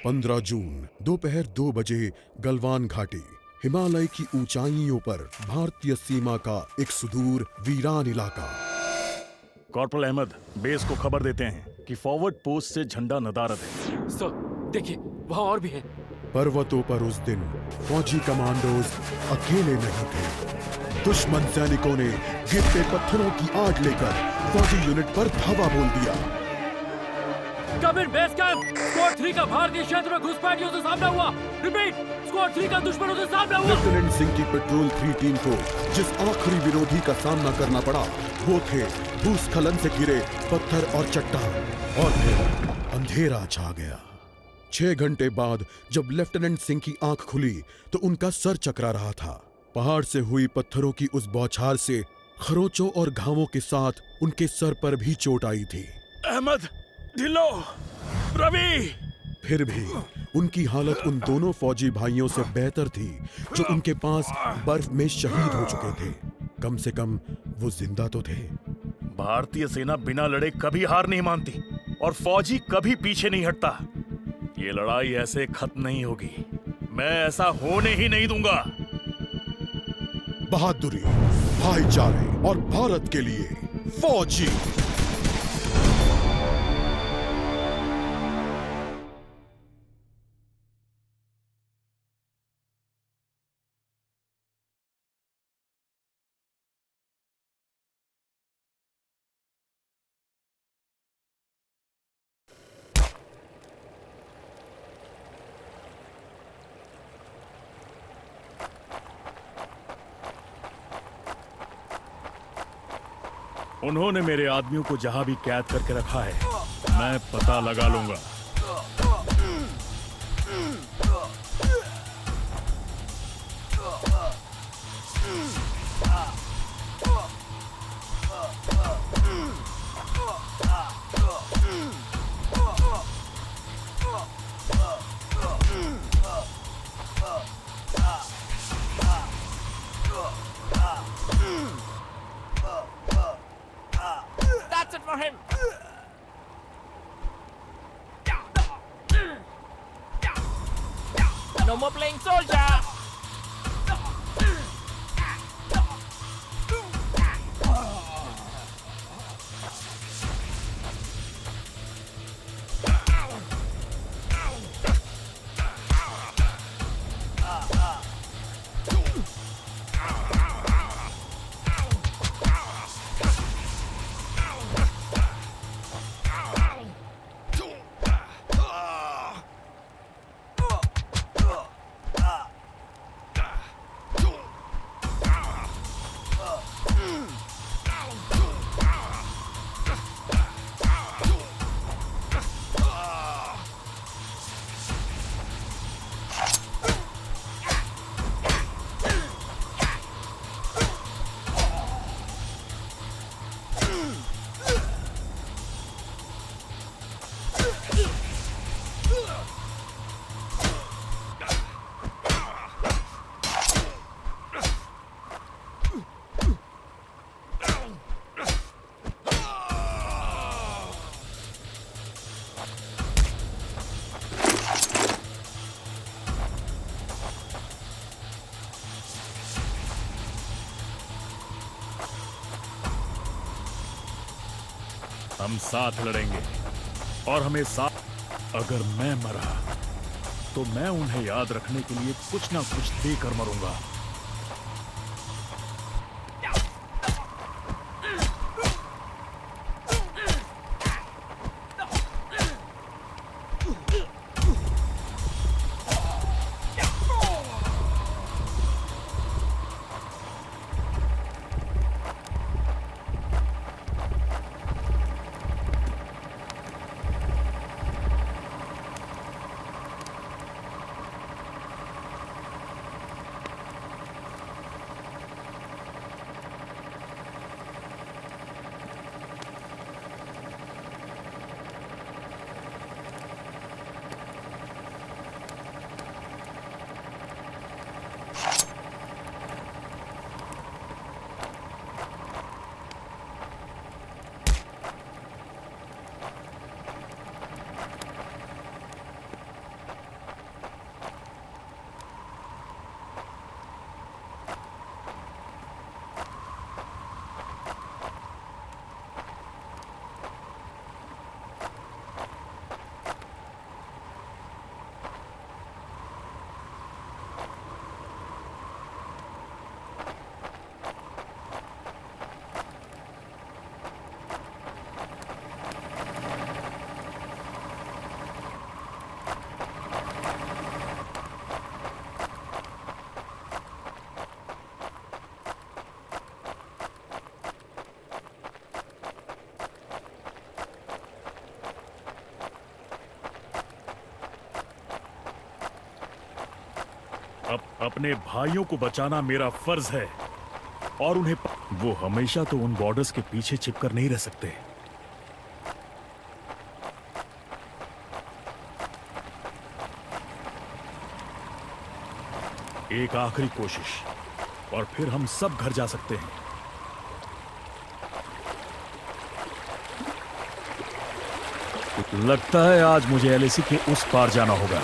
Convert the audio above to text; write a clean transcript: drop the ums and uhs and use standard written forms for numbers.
15 जून दोपहर 2 बजे गलवान घाटी, हिमालय की ऊंचाइयों पर भारतीय सीमा का एक सुदूर वीरान इलाका। कॉर्पोरल अहमद, बेस को खबर देते हैं कि फॉरवर्ड पोस्ट से झंडा नदारद है। सर देखिए, वहाँ और भी हैं। पर्वतों पर उस दिन फौजी कमांडोज अकेले नहीं थे। दुश्मन सैनिकों ने गिरते पत्थरों की आड़ लेकर फौजी यूनिट पर धावा बोल दिया। कमिंग बेस कैंप, स्क्वाड 3 का भारतीय क्षेत्र में घुसपैठियों से सामना हुआ। रिपीट, स्क्वाड 3 का दुश्मनों से सामना हुआ। लेफ्टिनेंट सिंह की पेट्रोल 3 टीम को जिस आखिरी विरोधी का सामना करना पड़ा वो थे भूस्खलन से घिरे पत्थर और चट्टान। और फिर अंधेरा छा गया। 6 घंटे बाद जब लेफ्टिनेंट सिंह की आंख खुली तो उनका सर चकरा रहा था। पहाड़ से हुई पत्थरों की उस बौछार से खरोंचों और घावों के साथ उनके सर पर भी चोट आई थी। अहमद, ढिल्लो, रवि। फिर भी उनकी हालत उन दोनों फौजी भाइयों से बेहतर थी जो उनके पास बर्फ में शहीद हो चुके थे। कम से कम वो जिंदा तो थे। भारतीय सेना बिना लड़े कभी हार नहीं मानती और फौजी कभी पीछे नहीं हटता। ये लड़ाई ऐसे खत्म नहीं होगी। मैं ऐसा होने ही नहीं दूंगा। बहादुरी, भाईचारे और भारत के लिए फौजी। उन्होंने मेरे आदमियों को जहां भी कैद करके रखा है, मैं पता लगा लूंगा। That's it for him. No more playing soldier. हम साथ लड़ेंगे और हमें साथ। अगर मैं मरा तो मैं उन्हें याद रखने के लिए कुछ ना कुछ देकर मरूंगा। अपने भाइयों को बचाना मेरा फर्ज है और उन्हें वो हमेशा तो उन बॉर्डर्स के पीछे छिपकर नहीं रह सकते। एक आखिरी कोशिश और फिर हम सब घर जा सकते हैं। लगता है आज मुझे एलएसी के उस पार जाना होगा।